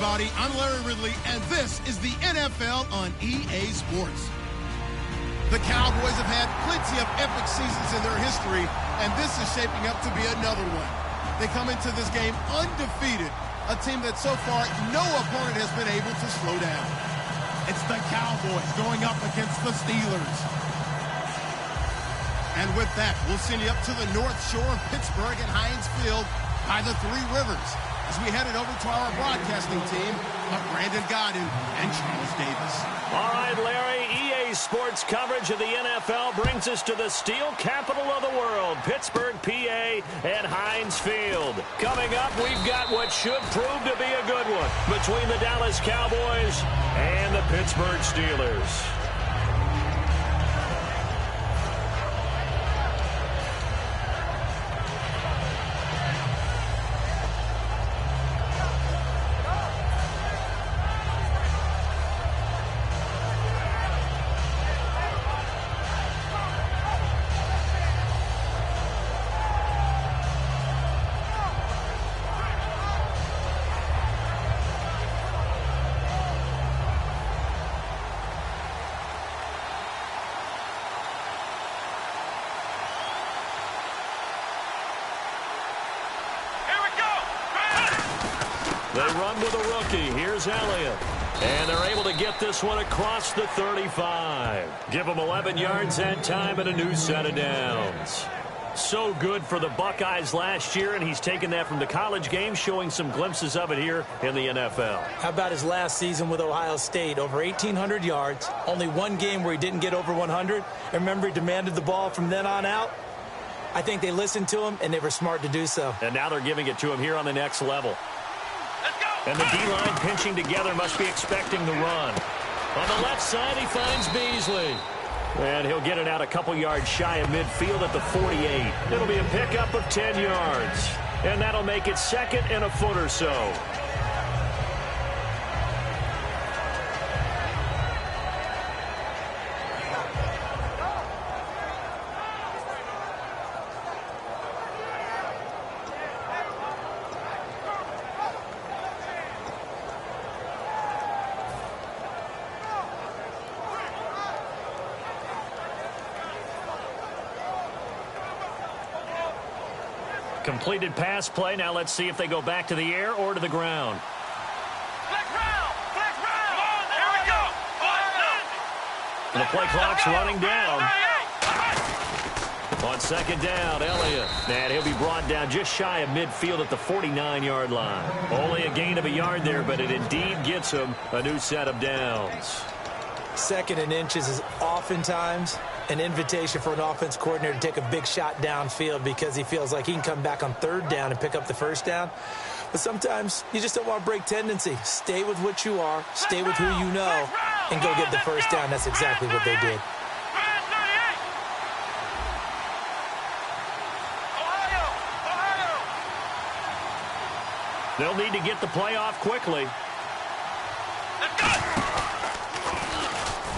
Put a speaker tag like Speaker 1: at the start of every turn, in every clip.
Speaker 1: everybody. I'm Larry Ridley, and this is the NFL on EA Sports. The Cowboys have had plenty of epic seasons in their history, and this is shaping up to be another one. They come into this game undefeated, a team that so far no opponent has been able to slow down. It's the Cowboys going up against the Steelers. And with that, we'll send you up to the North Shore of Pittsburgh and Heinz Field by the Three Rivers, as we headed over to our broadcasting team of Brandon Godden and Charles Davis.
Speaker 2: All right, Larry, EA Sports coverage of the NFL brings us to the steel capital of the world, Pittsburgh, PA, and Heinz Field. Coming up, we've got what should prove to be a good one between the Dallas Cowboys and the Pittsburgh Steelers. They run with a rookie. Here's Elliott. And they're able to get this one across the 35. Give them 11 yards that time and a new set of downs. So good for the Buckeyes last year, and he's taken that from the college game, showing some glimpses of it here in the NFL.
Speaker 3: How about his last season with Ohio State? Over 1,800 yards. Only one game where he didn't get over 100. And remember, he demanded the ball from then on out. I think they listened to him, and they were smart to do so.
Speaker 2: And now they're giving it to him here on the next level. And the D-line pinching together, must be expecting the run. On the left side, he finds Beasley. And he'll get it out a couple yards shy of midfield at the 48. It'll be a pickup of 10 yards. And that'll make it second and a foot or so. Completed pass play. Now let's see if they go back to the air or to the ground.
Speaker 4: Here we go.
Speaker 2: And the play clock's running down. On second down, Elliott. And he'll be brought down just shy of midfield at the 49-yard line. Only a gain of a yard there, but it indeed gets him a new set of downs.
Speaker 3: Second and inches is oftentimes an invitation for an offense coordinator to take a big shot downfield because he feels like he can come back on third down and pick up the first down. But sometimes you just don't want to break tendency. Stay with what you are, stay with who you know, and go get the first down. That's exactly what they did.
Speaker 2: They'll need to get the play off quickly.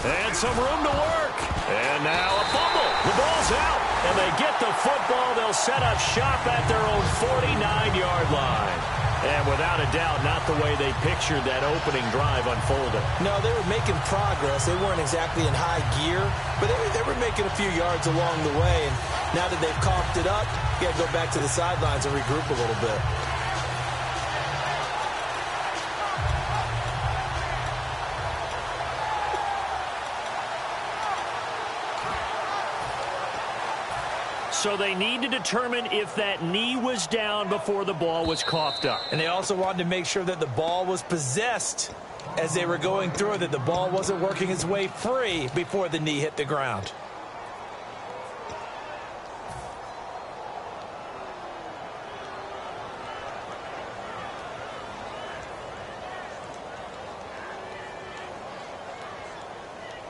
Speaker 2: And some room to work. And now a fumble. The ball's out. And they get the football. They'll set up shop at their own 49-yard line. And without a doubt, not the way they pictured that opening drive unfolding.
Speaker 3: No, they were making progress. They weren't exactly in high gear, but they were making a few yards along the way. And now that they've coughed it up, you got to go back to the sidelines and regroup a little bit.
Speaker 2: So they need to determine if that knee was down before the ball was coughed up.
Speaker 3: And they also wanted to make sure that the ball was possessed as they were going through it, that the ball wasn't working its way free before the knee hit the ground.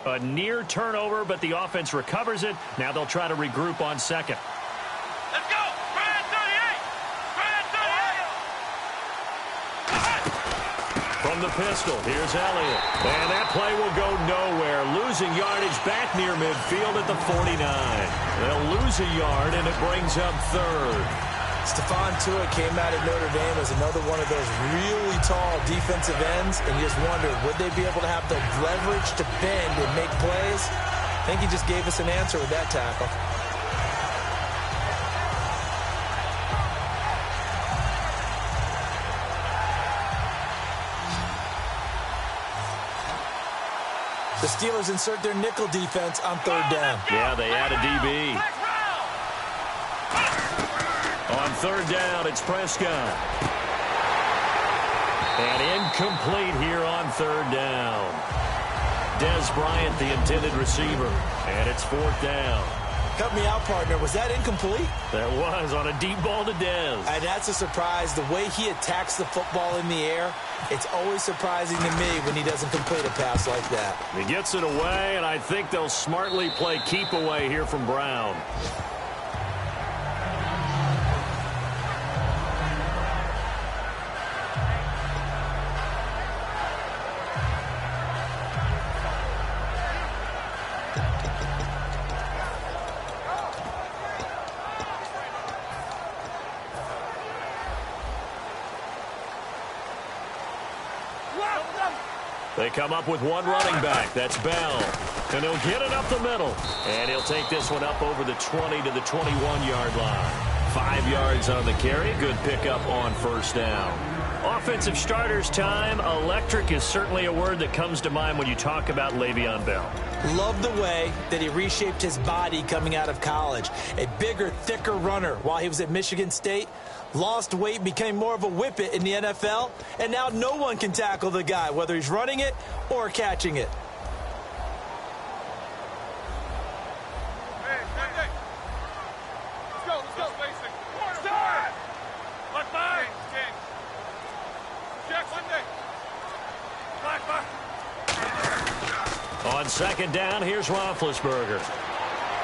Speaker 2: A near turnover, but the offense recovers it. Now they'll try to regroup on second.
Speaker 4: Let's go. Brand 38. Brand 38.
Speaker 2: From the pistol, here's Elliott. And that play will go nowhere. Losing yardage back near midfield at the 49. They'll lose a yard, and it brings up third.
Speaker 3: Stephon Tuitt came out of Notre Dame as another one of those really tall defensive ends, and you just wondered, would they be able to have the leverage to bend and make plays? I think he just gave us an answer with that tackle. The Steelers insert their nickel defense on third down.
Speaker 2: Yeah, they add a DB. On third down, it's Prescott. And incomplete here on third down. Dez Bryant, the intended receiver. And it's fourth down.
Speaker 3: Cut me out, partner. Was that incomplete?
Speaker 2: That was on a deep ball to Dez.
Speaker 3: And that's a surprise. The way he attacks the football in the air, it's always surprising to me when he doesn't complete a pass like that.
Speaker 2: He gets it away, and I think they'll smartly play keep away here from Brown. They come up with one running back. That's Bell. And he'll get it up the middle. And he'll take this one up over the 20 to the 21-yard line. 5 yards on the carry. Good pickup on first down. Offensive starters time. Electric is certainly a word that comes to mind when you talk about Le'Veon Bell.
Speaker 3: Love the way that he reshaped his body coming out of college. A bigger, thicker runner while he was at Michigan State. Lost weight, became more of a whippet in the NFL, and now no one can tackle the guy, whether he's running it or catching it.
Speaker 4: Hey. Let's go. Basic. Start. Black five. Jack Sunday. Black five.
Speaker 2: On second down, here's Roethlisberger.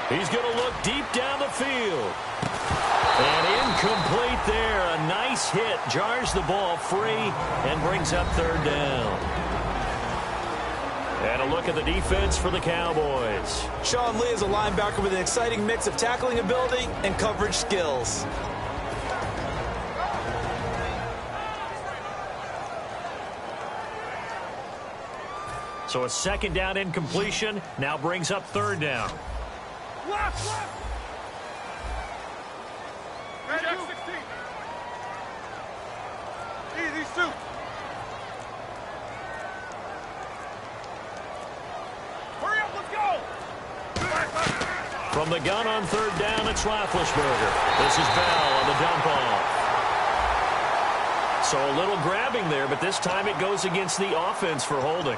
Speaker 2: He's going to look deep down the field. And incomplete there. A nice hit. Jars the ball free and brings up third down. And a look at the defense for the Cowboys.
Speaker 3: Sean Lee is a linebacker with an exciting mix of tackling ability and coverage skills.
Speaker 2: So a second down incompletion now brings up third down.
Speaker 4: Left. Jack 16. These two. Hurry up, let's go.
Speaker 2: From the gun on third down, it's Roethlisberger. This is Bell on the dump off. So a little grabbing there, but this time it goes against the offense for holding.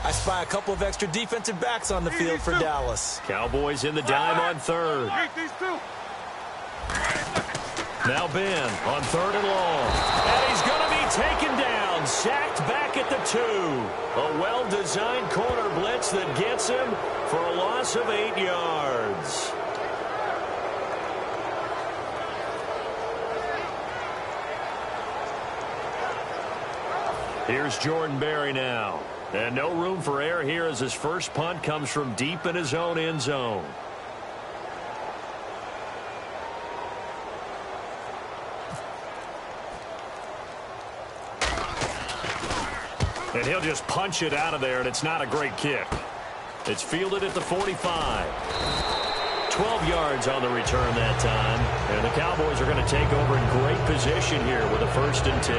Speaker 3: I spy a couple of extra defensive backs on the field for Dallas.
Speaker 2: Cowboys in the dime on third.
Speaker 4: These two.
Speaker 2: Now Ben on third and long. And he's going to be taken down. Sacked back at the 2. A well-designed corner blitz that gets him for a loss of 8 yards. Here's Jordan Berry now. And no room for error here as his first punt comes from deep in his own end zone. And he'll just punch it out of there, and it's not a great kick. It's fielded at the 45. 12 yards on the return that time. And the Cowboys are going to take over in great position here with a 1st and 10.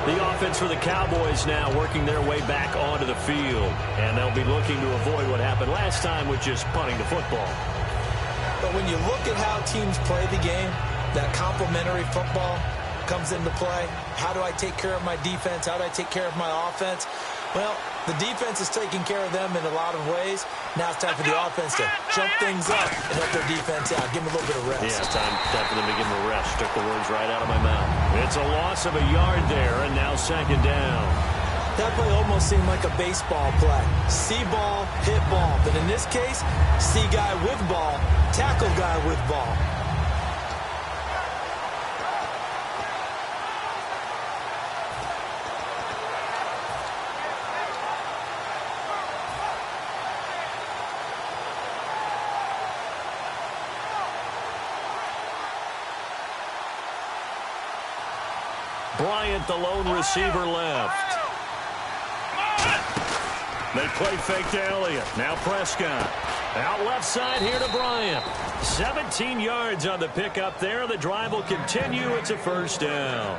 Speaker 2: The offense for the Cowboys now working their way back onto the field. And they'll be looking to avoid what happened last time with just punting the football.
Speaker 3: But when you look at how teams play the game, that complementary football comes into play. How do I take care of my defense? How do I take care of my offense? Well, the defense is taking care of them in a lot of ways. Now it's time for the offense to jump things up and help their defense out. Give them a little bit of rest.
Speaker 2: Yeah, time for them to give them a rest. Took the words right out of my mouth. It's a loss of a yard there, and now second down.
Speaker 3: That play almost seemed like a baseball play. See ball, hit ball. But in this case, see guy with ball, tackle guy with ball.
Speaker 2: Bryant, the lone receiver, left. They play fake to Elliott. Now Prescott. Out left side here to Bryant. 17 yards on the pickup there. The drive will continue. It's a first down.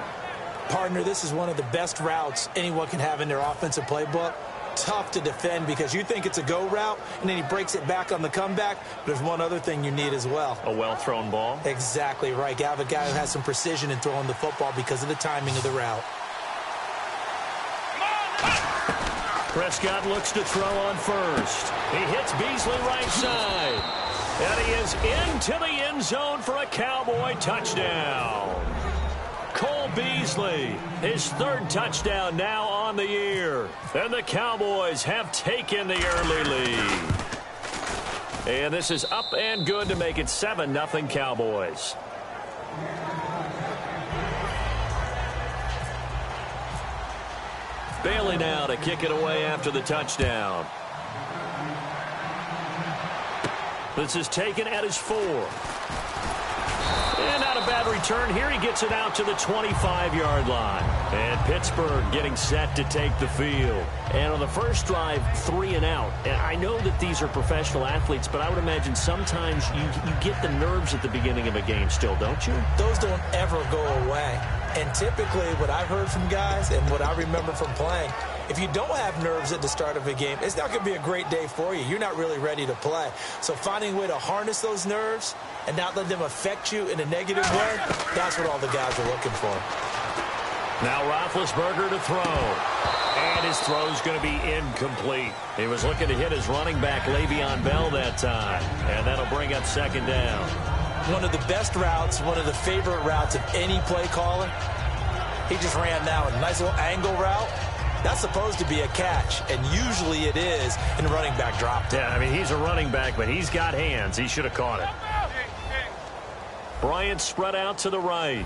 Speaker 3: Partner, this is one of the best routes anyone can have in their offensive playbook. Tough to defend because you think it's a go route, and then he breaks it back on the comeback. But there's one other thing you need as well.
Speaker 2: A well-thrown ball?
Speaker 3: Exactly right. You have a guy who has some precision in throwing the football because of the timing of the route.
Speaker 2: Prescott looks to throw on first. He hits Beasley right side. And he is into the end zone for a Cowboy touchdown. Cole Beasley, his third touchdown now on the year. And the Cowboys have taken the early lead. And this is up and good to make it 7-0 Cowboys. Bailey now to kick it away after the touchdown. This is taken at his 4. And not a bad return here. He gets it out to the 25-yard line. And Pittsburgh getting set to take the field. And on the first drive, 3 and out. And I know that these are professional athletes, but I would imagine sometimes you get the nerves at the beginning of a game still, don't you?
Speaker 3: Those don't ever go away. And typically what I've heard from guys and what I remember from playing, if you don't have nerves at the start of a game, it's not going to be a great day for you. You're not really ready to play. So finding a way to harness those nerves and not let them affect you in a negative way, that's what all the guys are looking for.
Speaker 2: Now Roethlisberger to throw. And his throw's going to be incomplete. He was looking to hit his running back, Le'Veon Bell, that time. And that'll bring up second down.
Speaker 3: One of the best routes, one of the favorite routes of any play caller. He just ran now a nice little angle route. That's supposed to be a catch, and usually it is in the running back drop.
Speaker 2: Yeah, I mean, he's a running back, but he's got hands. He should have caught it. Bryant spread out to the right.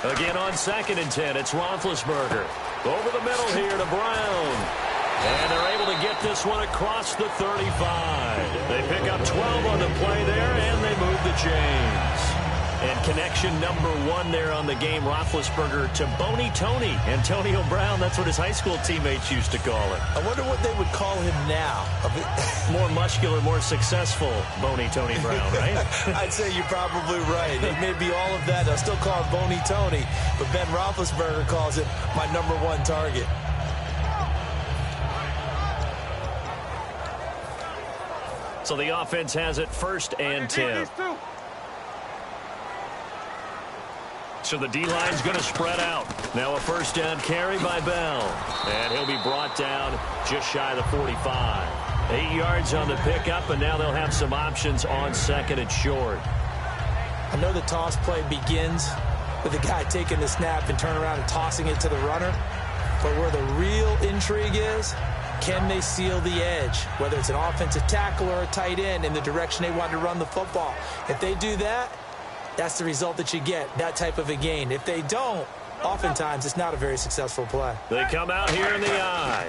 Speaker 2: Again on 2nd and 10, it's Roethlisberger. Over the middle here to Brown. And they're able to get this one across the 35. They pick up 12 on the play there, and they move the chains. And connection number 1 there on the game, Roethlisberger to Boney Tony. Antonio Brown, that's what his high school teammates used to call him.
Speaker 3: I wonder what they would call him now.
Speaker 2: More muscular, more successful Boney Tony Brown, right?
Speaker 3: I'd say you're probably right. It may be all of that. They'll still call him Boney Tony, but Ben Roethlisberger calls him my number 1 target.
Speaker 2: So the offense has it 1st and 10. So the D-line's going to spread out. Now a first down carry by Bell. And he'll be brought down just shy of the 45. 8 yards on the pickup, and now they'll have some options on 2nd and short.
Speaker 3: I know the toss play begins with the guy taking the snap and turning around and tossing it to the runner. But where the real intrigue is, can they seal the edge, whether it's an offensive tackle or a tight end, in the direction they want to run the football? If they do that, that's the result that you get, that type of a gain. If they don't, oftentimes it's not a very successful play.
Speaker 2: They come out here in the eye.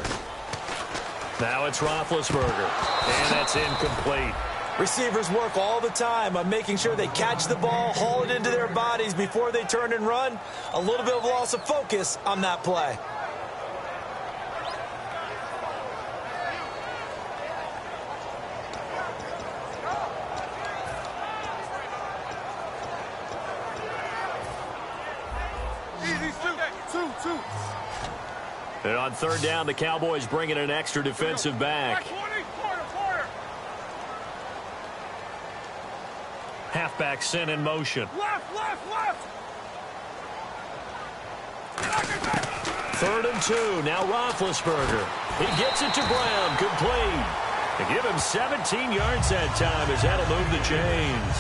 Speaker 2: Now it's Roethlisberger, and that's incomplete.
Speaker 3: Receivers work all the time on making sure they catch the ball, haul it into their bodies before they turn and run. A little bit of loss of focus on that play.
Speaker 2: And on 3rd down, the Cowboys bring in an extra defensive back. Halfback sent in motion.
Speaker 4: Left.
Speaker 2: 3rd and 2. Now Roethlisberger. He gets it to Brown. Complete. They give him 17 yards that time as that'll move the chains.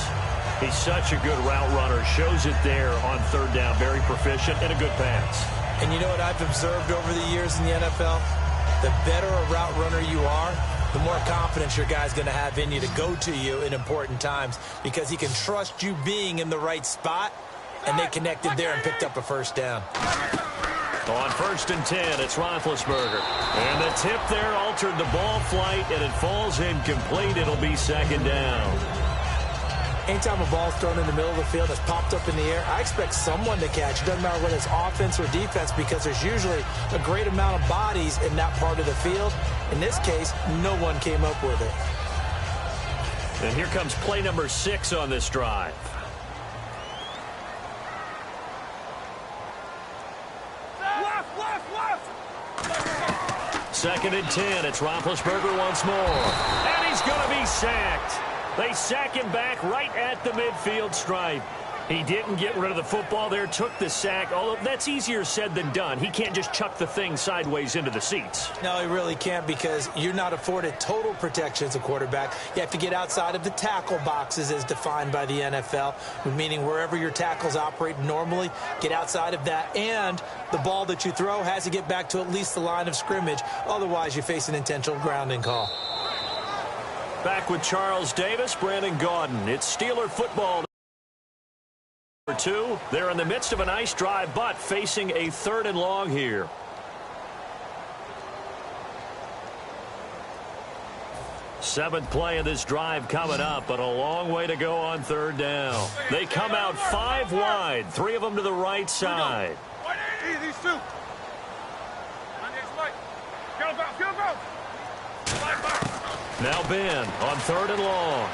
Speaker 2: He's such a good route runner. Shows it there on third down. Very proficient and a good pass.
Speaker 3: And you know what I've observed over the years in the NFL? The better a route runner you are, the more confidence your guy's going to have in you to go to you in important times because he can trust you being in the right spot, and they connected there and picked up a first down.
Speaker 2: On 1st and 10, it's Roethlisberger. And the tip there altered the ball flight, and it falls incomplete. It'll be 2nd down.
Speaker 3: Anytime a ball's thrown in the middle of the field that's popped up in the air, I expect someone to catch. It doesn't matter whether it's offense or defense because there's usually a great amount of bodies in that part of the field. In this case, no one came up with it.
Speaker 2: And here comes play number 6 on this drive. Second and 10, it's Roethlisberger once more. And he's going to be sacked. They sack him back right at the midfield stripe. He didn't get rid of the football there, took the sack, although that's easier said than done. He can't just chuck the thing sideways into the seats.
Speaker 3: No, he really can't because you're not afforded total protection as a quarterback. You have to get outside of the tackle boxes as defined by the NFL, meaning wherever your tackles operate normally, get outside of that. And the ball that you throw has to get back to at least the line of scrimmage. Otherwise, you face an intentional grounding call.
Speaker 2: Back with Charles Davis, Brandon Gaudin. It's Steeler football. 2. They're in the midst of a nice drive, but facing a 3rd and long here. Seventh play of this drive coming up, but a long way to go on 3rd down. They come out 5 wide, 3 of them to the right side.
Speaker 4: These 2.
Speaker 2: Now Ben on 3rd and long.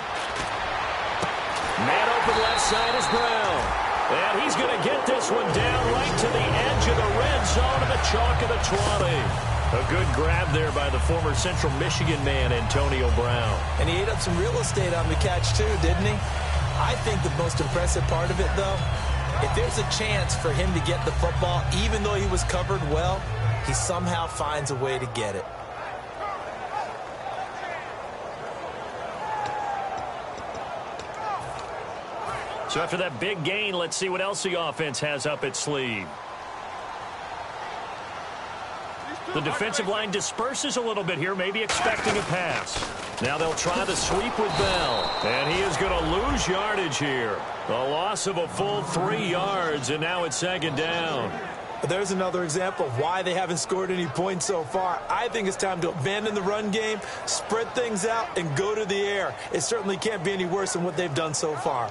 Speaker 2: Man open left side is Brown. And he's going to get this one down right to the edge of the red zone of the chalk of the 20. A good grab there by the former Central Michigan man, Antonio Brown.
Speaker 3: And he ate up some real estate on the catch too, didn't he? I think the most impressive part of it, though, if there's a chance for him to get the football, even though he was covered well, he somehow finds a way to get it.
Speaker 2: So after that big gain, let's see what else the offense has up its sleeve. The defensive line disperses a little bit here, maybe expecting a pass. Now they'll try the sweep with Bell. And he is going to lose yardage here. A loss of a full 3 yards, and now it's 2nd down.
Speaker 3: But there's another example of why they haven't scored any points so far. I think it's time to abandon the run game, spread things out, and go to the air. It certainly can't be any worse than what they've done so far.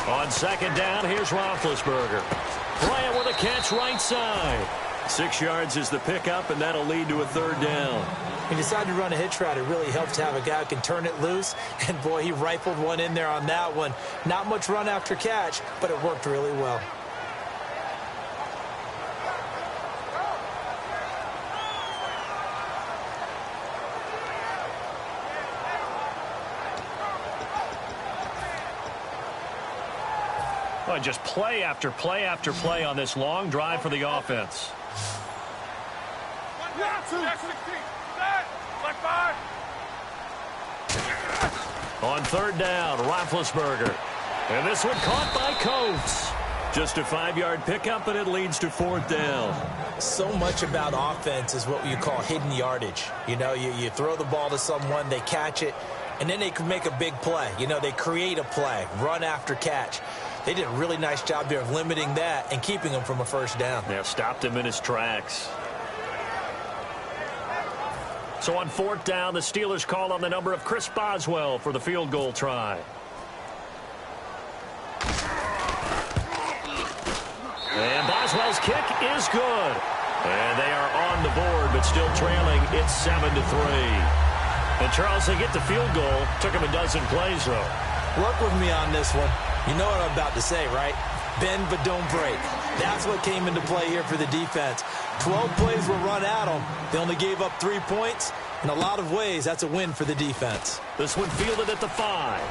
Speaker 2: On 2nd down, here's Roethlisberger. Bryant with a catch right side. 6 yards is the pickup, and that'll lead to a 3rd down.
Speaker 3: He decided to run a hitch route. It really helps to have a guy who can turn it loose. And, boy, he rifled one in there on that one. Not much run after catch, but it worked really well.
Speaker 2: Well, just play after play after play on this long drive for the offense. On 3rd down, Roethlisberger. And this one caught by Coates. Just a 5-yard pickup, and it leads to 4th down.
Speaker 3: So much about offense is what you call hidden yardage. You know, you throw the ball to someone, they catch it, and then they can make a big play. You know, they create a play, run after catch. They did a really nice job there of limiting that and keeping him from a 1st down.
Speaker 2: Yeah, stopped him in his tracks. So on 4th down, the Steelers call on the number of Chris Boswell for the field goal try. And Boswell's kick is good. And they are on the board, but still trailing. It's 7-3. And, Charles, they get the field goal. Took him a dozen plays, though.
Speaker 3: Work with me on this one. You know what I'm about to say, right? Bend but don't break. That's what came into play here for the defense. 12 plays were run at them. They only gave up 3 points. In a lot of ways, that's a win for the defense.
Speaker 2: This one fielded at the 5.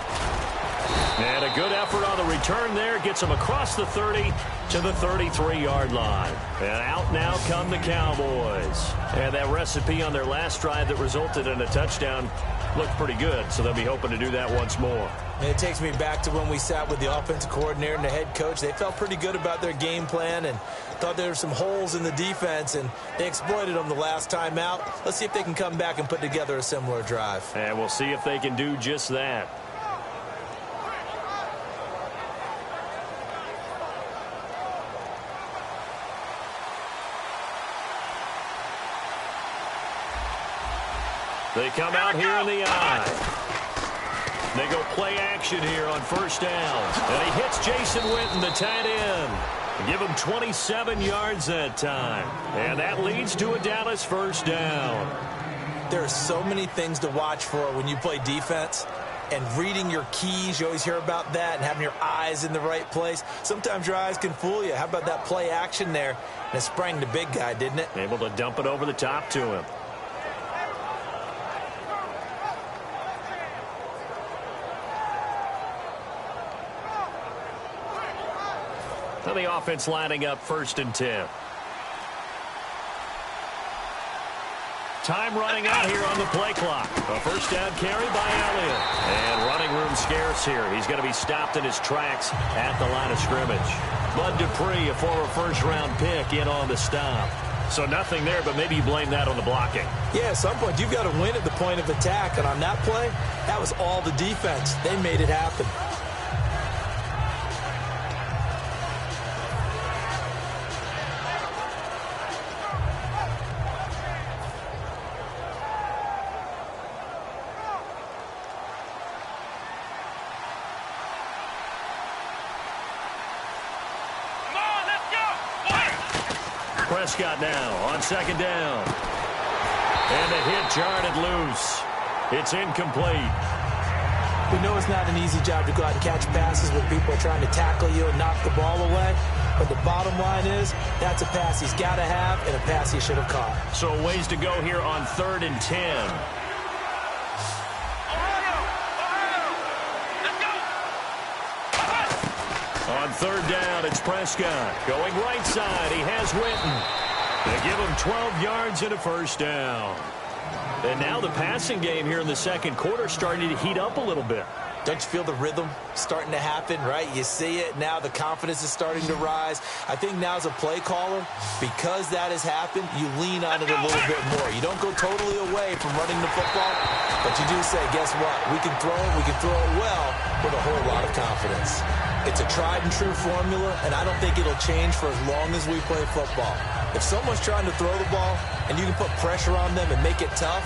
Speaker 2: And a good effort on the return there. Gets them across the 30 to the 33-yard line. And out now come the Cowboys. And that recipe on their last drive that resulted in a touchdown looked pretty good, so they'll be hoping to do that once more.
Speaker 3: And it takes me back to when we sat with the offensive coordinator and the head coach. They felt pretty good about their game plan and thought there were some holes in the defense, and they exploited them the last time out. Let's see if they can come back and put together a similar drive.
Speaker 2: And we'll see if they can do just that. They come out here in the eye. They go play action here on first down. And he hits Jason Witten, the tight end. Give him 27 yards that time. And that leads to a Dallas first down.
Speaker 3: There are so many things to watch for when you play defense. And reading your keys, you always hear about that, and having your eyes in the right place. Sometimes your eyes can fool you. How about that play action there? And it sprang the big guy, didn't it?
Speaker 2: Able to dump it over the top to him. Now the offense lining up 1st and 10. Time running out here on the play clock. A first down carry by Elliott. And running room scarce here. He's going to be stopped in his tracks at the line of scrimmage. Bud Dupree, a former first-round pick, in on the stop. So nothing there, but maybe you blame that on the blocking.
Speaker 3: Yeah, at some point, you've got to win at the point of attack. And on that play, that was all the defense. They made it happen.
Speaker 2: Prescott now on 2nd down. And the hit jarred it loose. It's incomplete.
Speaker 3: We know it's not an easy job to go out and catch passes when people are trying to tackle you and knock the ball away. But the bottom line is, that's a pass he's got to have and a pass he should have caught.
Speaker 2: So ways to go here on 3rd and 10. On 3rd down, it's Prescott. Going right side, he has Witten. They give him 12 yards and a first down. And now the passing game here in the 2nd quarter starting to heat up a little bit.
Speaker 3: Don't you feel the rhythm starting to happen, right? You see it now. The confidence is starting to rise. I think now as a play caller, because that has happened, you lean on it a little bit more. You don't go totally away from running the football, but you do say, guess what? We can throw it. We can throw it well with a whole lot of confidence. It's a tried and true formula, and I don't think it'll change for as long as we play football. If someone's trying to throw the ball and you can put pressure on them and make it tough,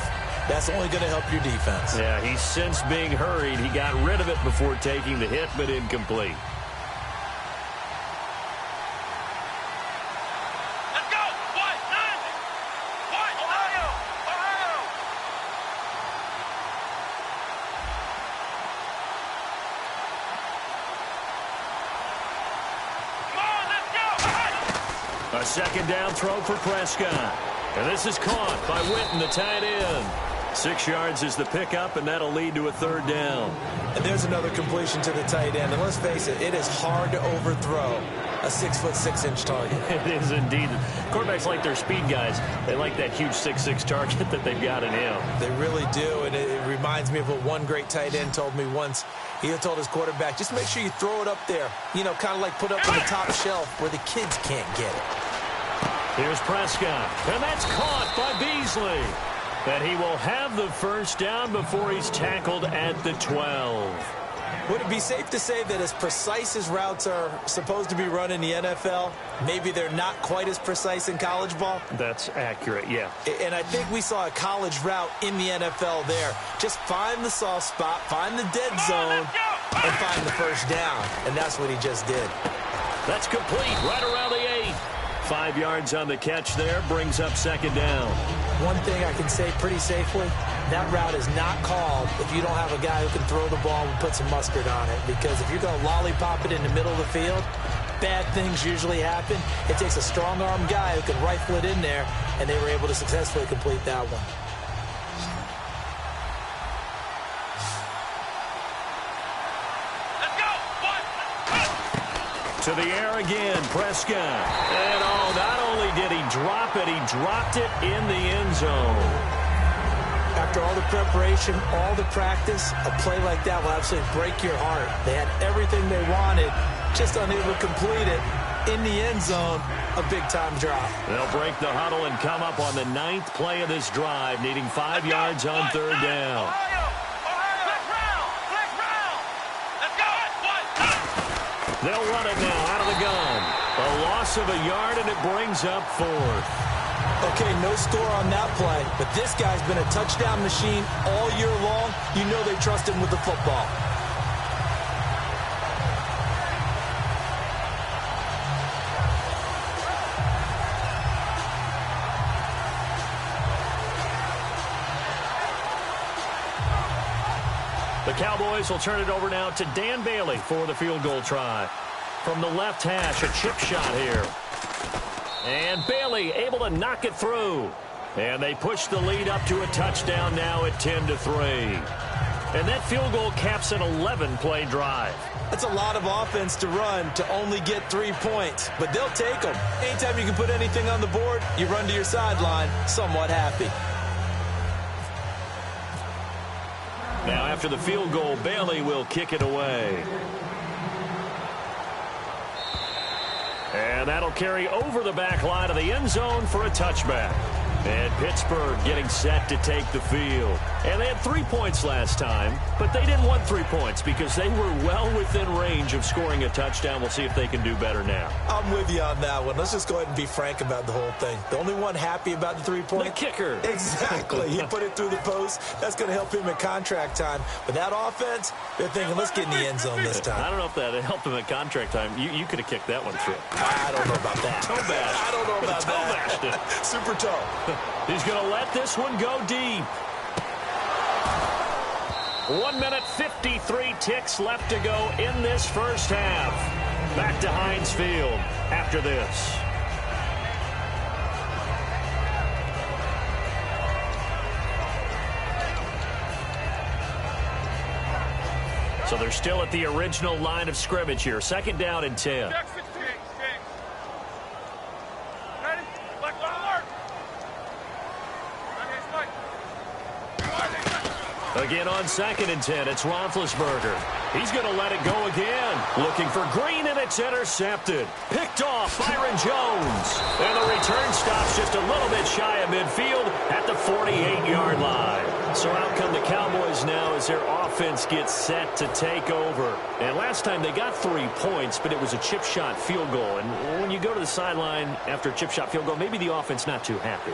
Speaker 3: that's only going to help your defense.
Speaker 2: Yeah, he's since being hurried. He got rid of it before taking the hit, but incomplete.
Speaker 4: Let's go! White, 90! White, Ohio! Ohio! Come on, let's go!
Speaker 2: A 2nd down throw for Prescott. And this is caught by Witten, the tight end. 6 yards is the pickup, and that'll lead to a 3rd down.
Speaker 3: And there's another completion to the tight end. And let's face it, it is hard to overthrow a 6'6" target.
Speaker 2: It is indeed. Quarterbacks like their speed guys. They like that huge 6'6" target that they've got in him.
Speaker 3: They really do, and it reminds me of what one great tight end told me once. He had told his quarterback, just make sure you throw it up there. You know, kind of like put up on the top shelf where the kids can't get it.
Speaker 2: Here's Prescott, and that's caught by Beasley. And he will have the first down before he's tackled at the 12.
Speaker 3: Would it be safe to say that as precise as routes are supposed to be run in the NFL, maybe they're not quite as precise in college ball?
Speaker 2: That's accurate, yeah.
Speaker 3: And I think we saw a college route in the NFL there. Just find the soft spot, find the dead zone, and find the first down. And that's what he just did.
Speaker 2: That's complete right around the 8. 5 yards on the catch there, brings up 2nd down.
Speaker 3: One thing I can say pretty safely, that route is not called if you don't have a guy who can throw the ball and put some mustard on it. Because if you're going to lollipop it in the middle of the field, bad things usually happen. It takes a strong-arm guy who can rifle it in there, and they were able to successfully complete that one.
Speaker 2: To the air again, Prescott. And not only did he drop it, he dropped it in the end zone.
Speaker 3: After all the preparation, all the practice, a play like that will absolutely break your heart. They had everything they wanted, just unable to complete it. In the end zone, a big-time drop.
Speaker 2: They'll break the huddle and come up on the 9th play of this drive, needing 5 yards on 3rd down. They'll run it now out of the gun. A loss of a yard, and it brings up 4th.
Speaker 3: Okay, no score on that play, but this guy's been a touchdown machine all year long. You know they trust him with the football.
Speaker 2: The Cowboys will turn it over now to Dan Bailey for the field goal try. From the left hash, a chip shot here. And Bailey able to knock it through. And they push the lead up to a touchdown now at 10-3. And that field goal caps an 11-play drive.
Speaker 3: That's a lot of offense to run to only get 3 points, but they'll take them. Anytime you can put anything on the board, you run to your sideline somewhat happy.
Speaker 2: Now after the field goal, Bailey will kick it away. And that'll carry over the back line of the end zone for a touchback. And Pittsburgh getting set to take the field. And they had 3 points last time, but they didn't want 3 points because they were well within range of scoring a touchdown. We'll see if they can do better now.
Speaker 3: I'm with you on that one. Let's just go ahead and be frank about the whole thing. The only one happy about the 3-point?
Speaker 2: The kicker.
Speaker 3: Exactly. He put it through the post. That's going to help him at contract time. But that offense, they're thinking, let's get in the end zone this time.
Speaker 2: I don't know if that helped him at contract time. You could have kicked that one through.
Speaker 3: I don't know about that.
Speaker 2: Toe bash.
Speaker 3: I don't know about
Speaker 2: toe
Speaker 3: that.
Speaker 2: bashed it.
Speaker 3: Super toe.
Speaker 2: He's going to let this one go deep. 1 minute, 53 ticks left to go in this first half. Back to Heinz Field after this. So they're still at the original line of scrimmage here. 2nd down and 10. Again on 2nd and 10, it's Roethlisberger. He's going to let it go again. Looking for Green, and it's intercepted. Picked off Byron Jones. And the return stops just a little bit shy of midfield at the 48-yard line. So out come the Cowboys now as their offense gets set to take over. And last time they got 3 points, but it was a chip shot field goal. And when you go to the sideline after a chip shot field goal, maybe the offense not too happy.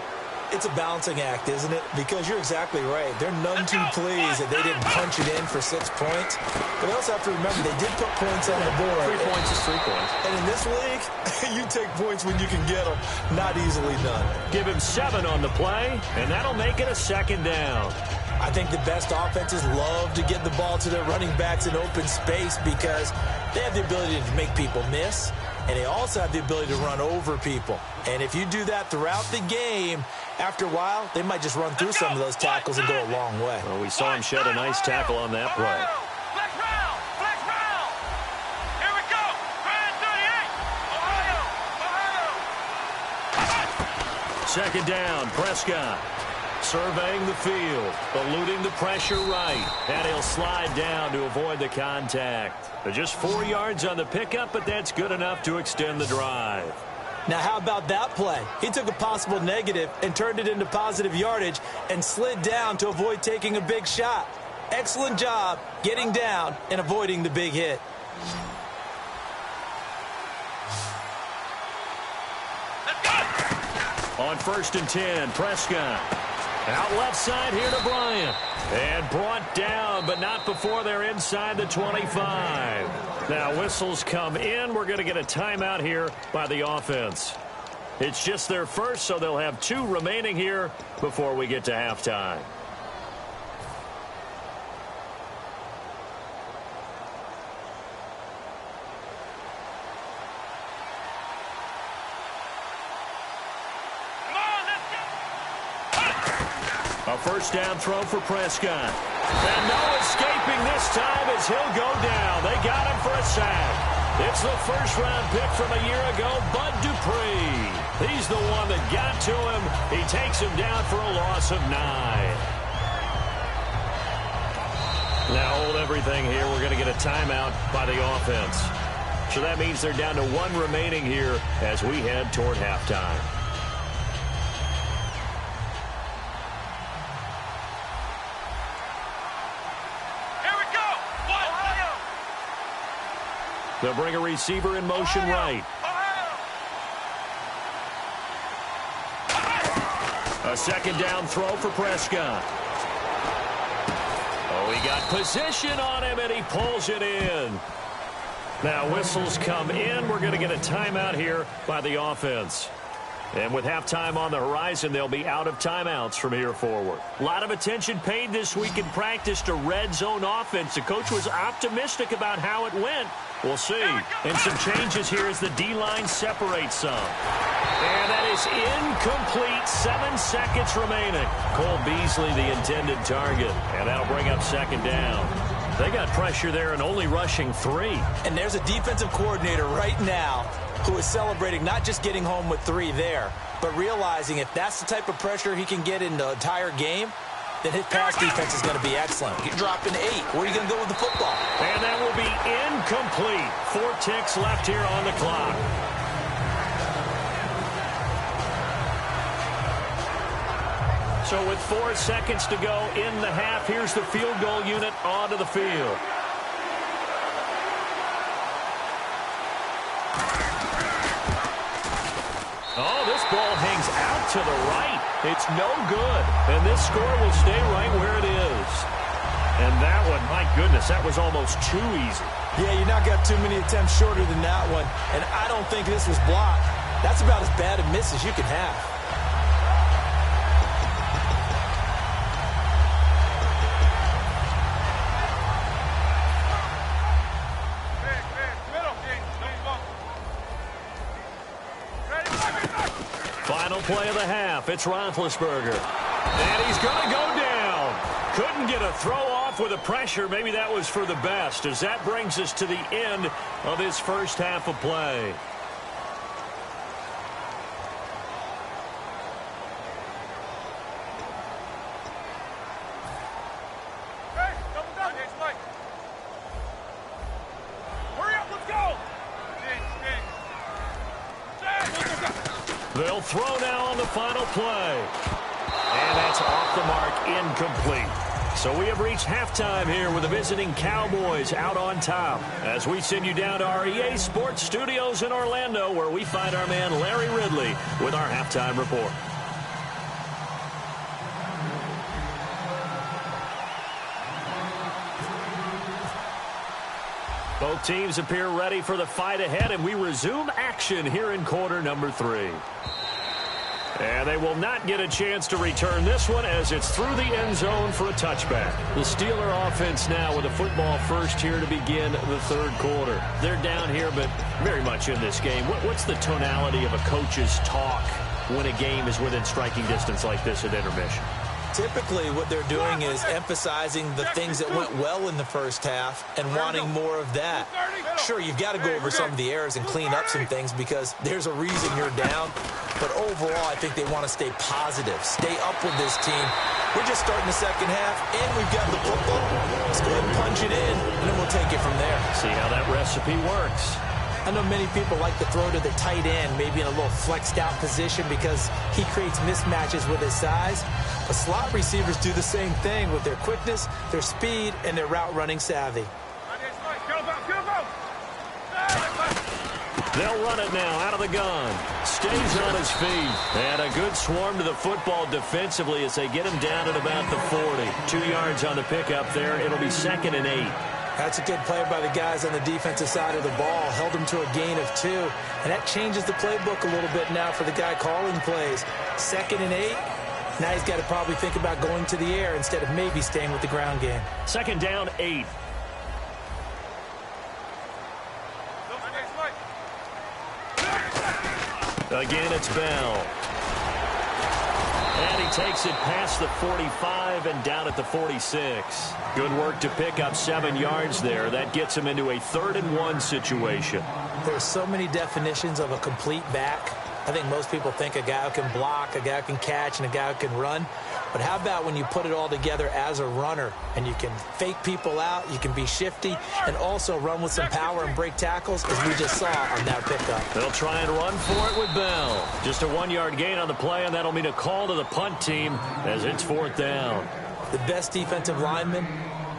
Speaker 3: It's a balancing act, isn't it? Because you're exactly right. They're none too pleased that they didn't punch it in for 6 points. But they also have to remember they did put points on the board.
Speaker 2: 3 points is 3 points.
Speaker 3: And in this league, you take points when you can get them. Not easily done.
Speaker 2: Give him 7 on the play, and that'll make it a 2nd down.
Speaker 3: I think the best offenses love to get the ball to their running backs in open space because they have the ability to make people miss, and they also have the ability to run over people. And if you do that throughout the game, after a while, they might just run through some of those tackles and go a long way.
Speaker 2: Well, we saw him shed a nice tackle on that play.
Speaker 4: Flex round! Flex round! Here we go! Grand 38! Ohio!
Speaker 2: 2nd down, Prescott. Surveying the field, eluding the pressure right. And he'll slide down to avoid the contact. They're just 4 yards on the pickup, but that's good enough to extend the drive.
Speaker 3: Now, how about that play? He took a possible negative and turned it into positive yardage and slid down to avoid taking a big shot. Excellent job getting down and avoiding the big hit.
Speaker 2: On 1st and 10, Prescott. Out left side here to Bryant. And brought down, but not before they're inside the 25. Now whistles come in. We're going to get a timeout here by the offense. It's just their first, so they'll have 2 remaining here before we get to halftime. A first down throw for Prescott. And no escaping this time as he'll go down. They got him for a sack. It's the first-round pick from a year ago, Bud Dupree. He's the one that got to him. He takes him down for a loss of 9. Now hold everything here. We're going to get a timeout by the offense. So that means they're down to 1 remaining here as we head toward halftime. They'll bring a receiver in motion right. A second down throw for Prescott. Oh, he got position on him, and he pulls it in. Now whistles come in. We're going to get a timeout here by the offense. And with halftime on the horizon, they'll be out of timeouts from here forward. A lot of attention paid this week in practice to red zone offense. The coach was optimistic about how it went. We'll see. And some changes here as the D-line separates some. And that is incomplete. 7 seconds remaining. Cole Beasley, the intended target. And that'll bring up second down. They got pressure there and only rushing 3.
Speaker 3: And there's a defensive coordinator right now who is celebrating not just getting home with 3 there, but realizing if that's the type of pressure he can get in the entire game, then his pass defense is going to be excellent. You're dropping 8. Where are you going to go with the football?
Speaker 2: And that will be incomplete. 4 ticks left here on the clock. So with 4 seconds to go in the half, here's the field goal unit onto the field. Oh, this ball hangs out to the right. It's no good. And this score will stay right where it is. And that one, my goodness, that was almost too easy.
Speaker 3: Yeah, you knock out too many attempts shorter than that one. And I don't think this was blocked. That's about as bad a miss as you can have.
Speaker 2: Final play of the half. It's Roethlisberger. And he's going to go down. Couldn't get a throw off with the pressure. Maybe that was for the best, as that brings us to the end of his first half of play. They'll throw now on the final play. And that's off the mark, incomplete. So we have reached halftime here with the visiting Cowboys out on top. As we send you down to our EA Sports Studios in Orlando, where we find our man Larry Ridley with our halftime report. Both teams appear ready for the fight ahead, and we resume action here in quarter number 3. And they will not get a chance to return this one as it's through the end zone for a touchback. The Steeler offense now with a football first here to begin the third quarter. They're down here, but very much in this game. What's the tonality of a coach's talk when a game is within striking distance like this at intermission?
Speaker 3: Typically, what they're doing is emphasizing the things that went well in the first half and wanting more of that. Sure, you've got to go over some of the errors and clean up some things because there's a reason you're down. But overall, I think they want to stay positive, stay up with this team. We're just starting the second half, and we've got the football. Let's go ahead and punch it in, and then we'll take it from there.
Speaker 2: See how that recipe works.
Speaker 3: I know many people like to throw to the tight end, maybe in a little flexed out position because he creates mismatches with his size. But slot receivers do the same thing with their quickness, their speed, and their route running savvy.
Speaker 2: They'll run it now out of the gun. Stays on his feet. And a good swarm to the football defensively as they get him down at about the 40. 2 yards on the pickup there. It'll be 2nd and 8.
Speaker 3: That's a good play by the guys on the defensive side of the ball. Held him to a gain of 2. And that changes the playbook a little bit now for the guy calling plays. 2nd and 8. Now he's got to probably think about going to the air instead of maybe staying with the ground game.
Speaker 2: 2nd down, 8. Again, it's Bell. And he takes it past the 45 and down at the 46. Good work to pick up 7 yards there. That gets him into a 3rd-and-1 situation.
Speaker 3: There's so many definitions of a complete back. I think most people think a guy who can block, a guy who can catch, and a guy who can run. But how about when you put it all together as a runner and you can fake people out, you can be shifty, and also run with some power and break tackles, as we just saw on that pickup.
Speaker 2: They'll try and run for it with Bell. Just a 1-yard gain on the play, and that'll mean a call to the punt team as it's 4th down.
Speaker 3: The best defensive linemen,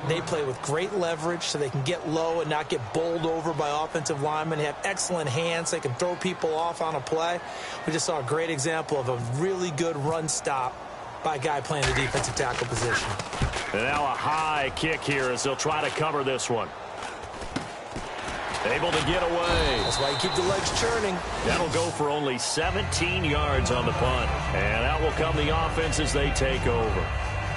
Speaker 3: they play with great leverage so they can get low and not get bowled over by offensive linemen. They have excellent hands. They can throw people off on a play. We just saw a great example of a really good run stop by a guy playing the defensive tackle position.
Speaker 2: And now a high kick here as they'll try to cover this one. Able to get away.
Speaker 3: That's why you keep the legs churning.
Speaker 2: That'll go for only 17 yards on the punt. And out will come the offense as they take over.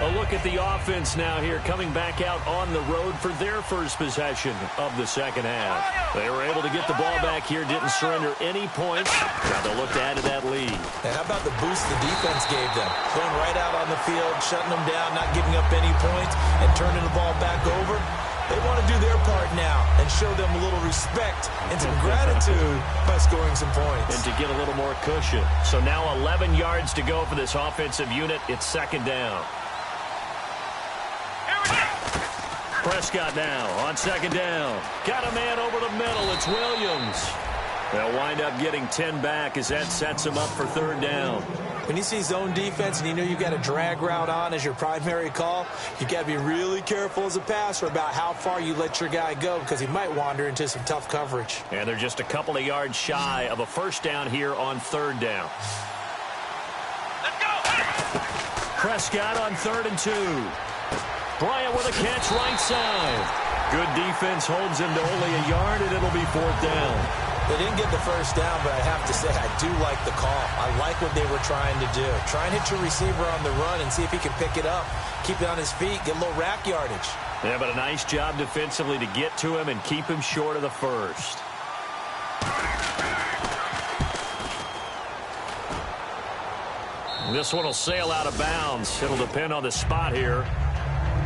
Speaker 2: A look at the offense now here, coming back out on the road for their first possession of the second half. They were able to get the ball back here, didn't surrender any points. Now they'll look to add to that lead.
Speaker 3: And how about the boost the defense gave them? Going right out on the field, shutting them down, not giving up any points, and turning the ball back over. They want to do their part now and show them a little respect and some gratitude by scoring some points.
Speaker 2: And to get a little more cushion. So now 11 yards to go for this offensive unit. It's 2nd down. Prescott now on 2nd down. Got a man over the middle. It's Williams. They'll wind up getting 10 back as that sets them up for 3rd down.
Speaker 3: When you see zone defense and you know you've got a drag route on as your primary call, you got to be really careful as a passer about how far you let your guy go because he might wander into some tough coverage.
Speaker 2: And they're just a couple of yards shy of a 1st down here on 3rd down.
Speaker 4: Let's go!
Speaker 2: Prescott on 3rd and 2. Bryant with a catch right side. Good defense holds him to only a yard, and it'll be 4th down.
Speaker 3: They didn't get the 1st down, but I have to say I do like the call. I like what they were trying to do. Try and hit your receiver on the run and see if he can pick it up, keep it on his feet, get a little rack yardage.
Speaker 2: Yeah, but a nice job defensively to get to him and keep him short of the 1st. This one will sail out of bounds. It'll depend on the spot here.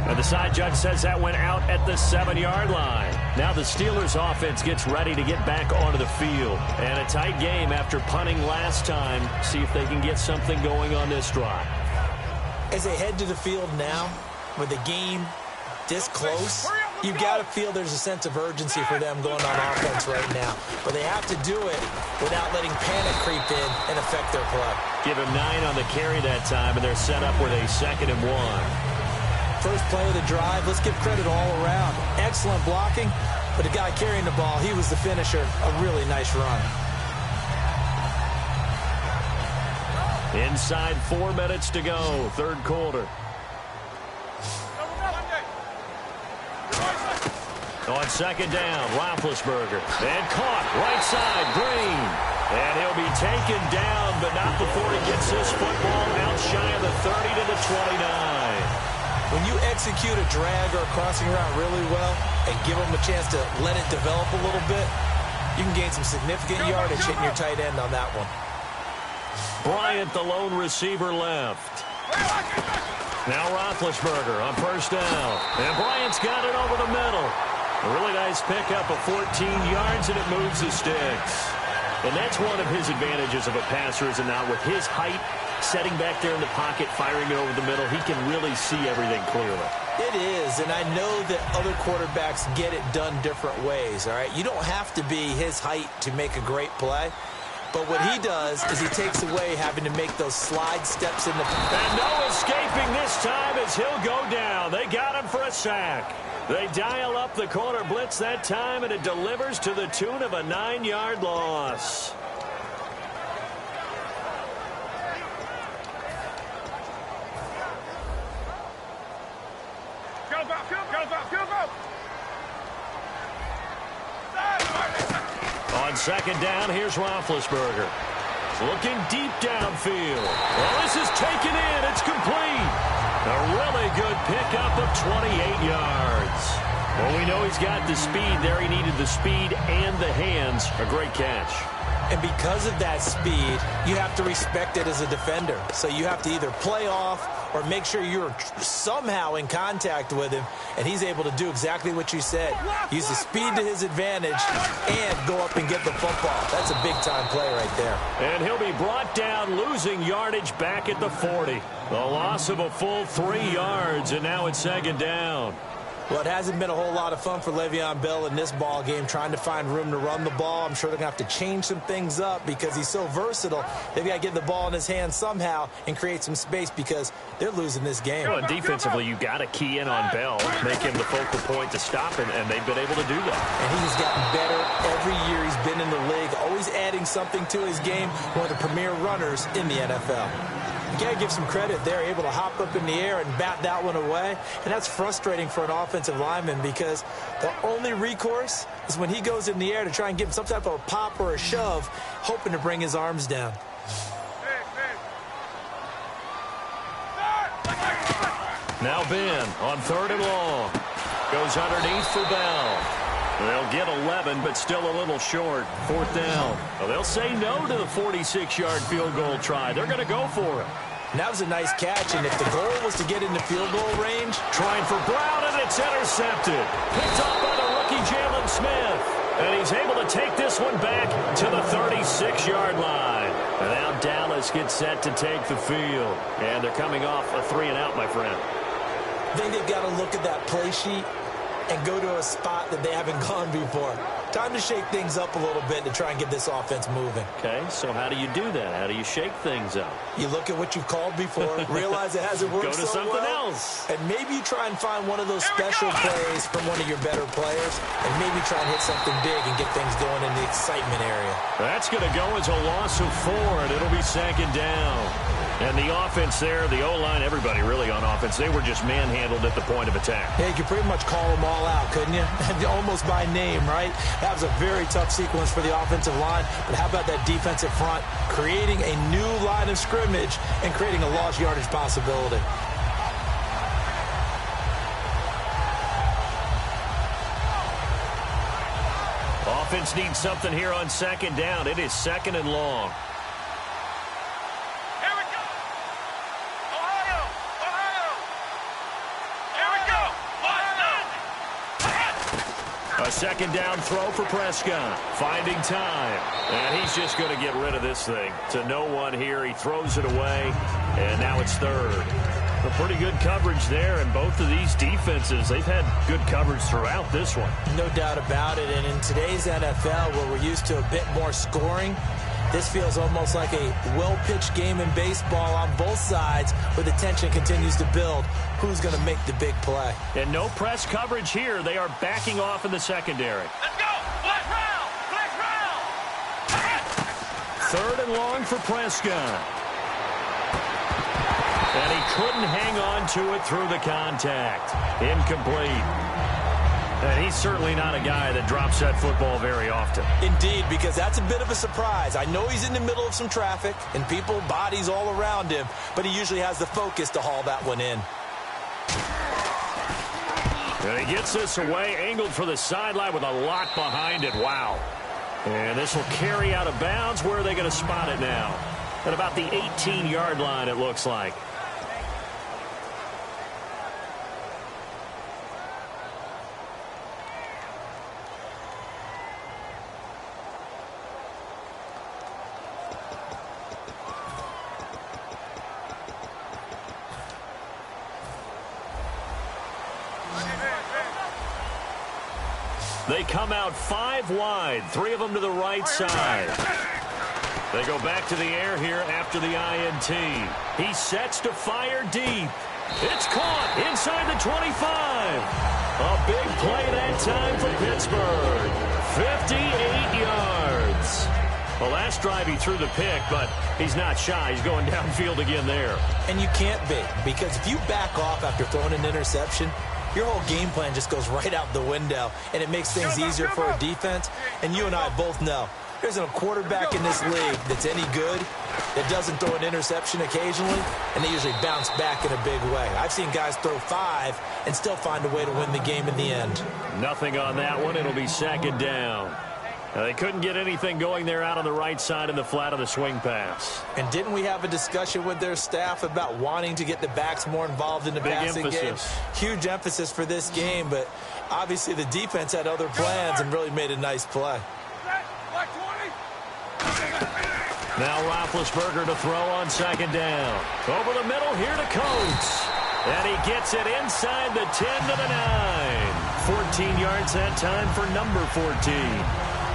Speaker 2: And the side judge says that went out at the 7-yard line. Now the Steelers offense gets ready to get back onto the field. And a tight game after punting last time. See if they can get something going on this drive.
Speaker 3: As they head to the field now, with the game this close, you've got to feel there's a sense of urgency for them going on offense right now. But they have to do it without letting panic creep in and affect their play.
Speaker 2: Give him 9 on the carry that time, and they're set up with a 2nd and 1.
Speaker 3: First play of the drive, let's give credit all around. Excellent blocking, but the guy carrying the ball, he was the finisher. A really nice run.
Speaker 2: Inside 4 minutes to go, 3rd quarter. On 2nd down, Roethlisberger. And caught, right side, Green. And he'll be taken down, but not before he gets this football out shy of the 30 to the 29.
Speaker 3: When you execute a drag or a crossing route really well and give them a chance to let it develop a little bit, you can gain some significant yardage hitting your tight end on that one.
Speaker 2: Bryant, the lone receiver, left. Now Roethlisberger on 1st down. And Bryant's got it over the middle. A really nice pickup of 14 yards, and it moves the sticks. And that's one of his advantages of a passer, is it not? With his height, setting back there in the pocket, firing it over the middle, he can really see everything clearly.
Speaker 3: It is, and I know that other quarterbacks get it done different ways, all right? You don't have to be his height to make a great play. But what he does is he takes away having to make those slide steps in the pocket.
Speaker 2: And no escaping this time as he'll go down. They got him for a sack. They dial up the corner blitz that time, and it delivers to the tune of a 9-yard loss. On 2nd down, here's Roethlisberger. Looking deep downfield. Well, this is taken in. It's complete. A really good pickup of 28 yards. Well, we know he's got the speed there. He needed the speed and the hands. A great catch.
Speaker 3: And because of that speed, you have to respect it as a defender. So you have to either play off or make sure you're somehow in contact with him, and he's able to do exactly what you said. Use the speed to his advantage and go up and get the football. That's a big-time play right there.
Speaker 2: And he'll be brought down, losing yardage back at the 40. The loss of a full 3 yards, and now it's second down.
Speaker 3: Well, it hasn't been a whole lot of fun for Le'Veon Bell in this ball game, trying to find room to run the ball. I'm sure they're going to have to change some things up because he's so versatile. They've got to get the ball in his hands somehow and create some space because they're losing this game.
Speaker 2: Well, defensively, you got to key in on Bell, make him the focal point to stop him, and they've been able to do that.
Speaker 3: And he's gotten better every year he's been in the league, always adding something to his game, one of the premier runners in the NFL. You got to give some credit. They're able to hop up in the air and bat that one away. And that's frustrating for an offensive lineman because the only recourse is when he goes in the air to try and give him some type of a pop or a shove, hoping to bring his arms down.
Speaker 2: Now Ben on 3rd and long. Goes underneath for Bell. They'll get 11, but still a little short. 4th down. Well, they'll say no to the 46-yard field goal try. They're going to go for it.
Speaker 3: And that was a nice catch, and if the goal was to get into field goal range.
Speaker 2: Trying for Brown, and it's intercepted. Picked up by the rookie Jalen Smith. And he's able to take this one back to the 36-yard line. And now Dallas gets set to take the field. And they're coming off a 3-and-out, my friend.
Speaker 3: I think they've got to look at that play sheet and go to a spot that they haven't gone before. Time to shake things up a little bit to try and get this offense moving.
Speaker 2: Okay, so how do you do that? How do you shake things up?
Speaker 3: You look at what you've called before, realize it hasn't worked
Speaker 2: Go to
Speaker 3: so
Speaker 2: something
Speaker 3: well,
Speaker 2: else.
Speaker 3: and maybe you try and find one of those special plays from one of your better players, and maybe try and hit something big and get things going in the excitement area.
Speaker 2: That's going to go as a loss of 4, and it'll be second down. And the offense there, the O-line, everybody really on offense, they were just manhandled at the point of attack.
Speaker 3: Yeah, you could pretty much call them all out, couldn't you? Almost by name, right? That was a very tough sequence for the offensive line. But how about that defensive front creating a new line of scrimmage and creating a lost yardage possibility?
Speaker 2: Offense needs something here on second down. It is 2nd and long. A second down throw for Prescott. Finding time. And he's just going to get rid of this thing. To no one here. He throws it away. And now it's 3rd. A pretty good coverage there. And both of these defenses, they've had good coverage throughout this one.
Speaker 3: No doubt about it. And in today's NFL, where we're used to a bit more scoring, this feels almost like a well-pitched game in baseball on both sides where the tension continues to build. Who's going to make the big play?
Speaker 2: And no press coverage here. They are backing off in the secondary.
Speaker 4: Let's go! Flash round! Flash round!
Speaker 2: 3rd and long for Prescott. And he couldn't hang on to it through the contact. Incomplete. And he's certainly not a guy that drops that football very often.
Speaker 3: Indeed, because that's a bit of a surprise. I know he's in the middle of some traffic and people, bodies all around him, but he usually has the focus to haul that one in.
Speaker 2: And he gets this away, angled for the sideline with a lot behind it. Wow. And this will carry out of bounds. Where are they going to spot it now? At about the 18-yard line, it looks like. They come out 5 wide, 3 of them to the right side. They go back to the air here after the INT. He sets to fire deep. It's caught inside the 25. A big play that time for Pittsburgh. 58 yards. The last drive he threw the pick, but he's not shy. He's going downfield again there.
Speaker 3: And you can't be, because if you back off after throwing an interception, your whole game plan just goes right out the window, and it makes things easier for a defense. And you and I both know there's a quarterback in this league that's any good that doesn't throw an interception occasionally, and they usually bounce back in a big way. I've seen guys throw 5 and still find a way to win the game in the end.
Speaker 2: Nothing on that one. It'll be second down. Now, they couldn't get anything going there out on the right side in the flat of the swing pass.
Speaker 3: And didn't we have a discussion with their staff about wanting to get the backs more involved in the passing game? Huge emphasis for this game, but obviously the defense had other plans and really made a nice play.
Speaker 2: Now Roethlisberger to throw on second down. Over the middle here to Coates. And he gets it inside the 10 to the 9. 14 yards that time for number 14.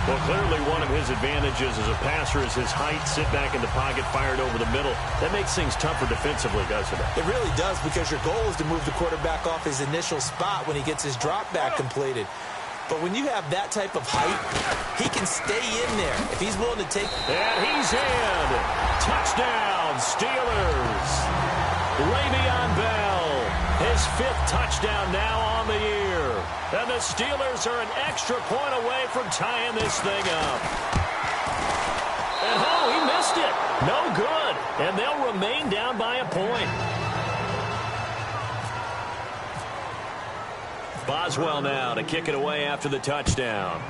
Speaker 2: Well, clearly one of his advantages as a passer is his height. Sit back in the pocket, fired over the middle. That makes things tougher defensively, doesn't it? It
Speaker 3: really does, because your goal is to move the quarterback off his initial spot when he gets his drop back completed. But when you have that type of height, he can stay in there if he's willing to take.
Speaker 2: And he's in. Touchdown, Steelers. Le'Veon Bell, his 5th touchdown now on the year. And the Steelers are an extra point away from tying this thing up. And oh, he missed it. No good. And they'll remain down by a point. Boswell now to kick it away after the touchdown.